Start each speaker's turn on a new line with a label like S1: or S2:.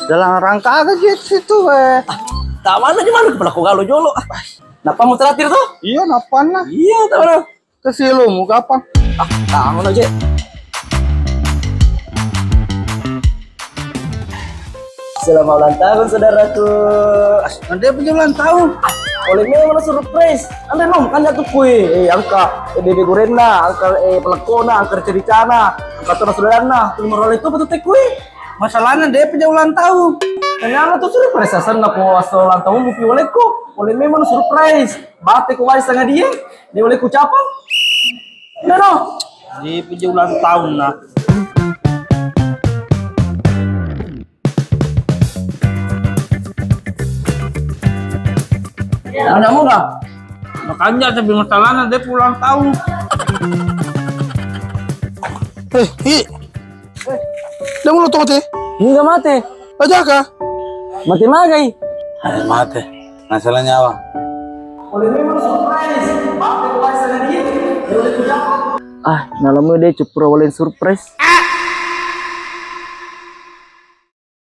S1: dalam rangka aja situ
S2: Tak mana di mana kepala ko galo jolo. Napa mau terakhir tuh?
S1: iya napan lah
S2: Iya, tak mana.
S1: kesilu mau kapan
S2: Tahu aja. Selamat ulang tahun saudaraku.
S1: nanti punya ulang tahun
S2: Oleh mana surprise? Anda nom kan jatuh kue. Angka bebe gorena, angka pelakona, angka cericana, angka tuh saudarana. Nomor itu betul teh kue.
S1: masalahnya dia punya ulang tahun
S2: Kenapa tuh surprise? Asan aku asal ulang tahun buki olehku. Oleh memang surprise. Bate ku wais tengah dia. Dia oleh ku capang. No.
S1: dia punya ulang tahun nah
S2: Ada mau nggak?
S1: makanya tapi masalahnya dia ulang tahun
S3: Dah mulut mati.
S2: Hingga mati.
S3: Aja kah?
S2: Mati magai.
S3: Mati. Masalahnya apa?
S2: Oleh memang surprise. Bate ku wais tengah dia. Dia oleh ku capang. Ah, nalamu deh cupro oleh surprise.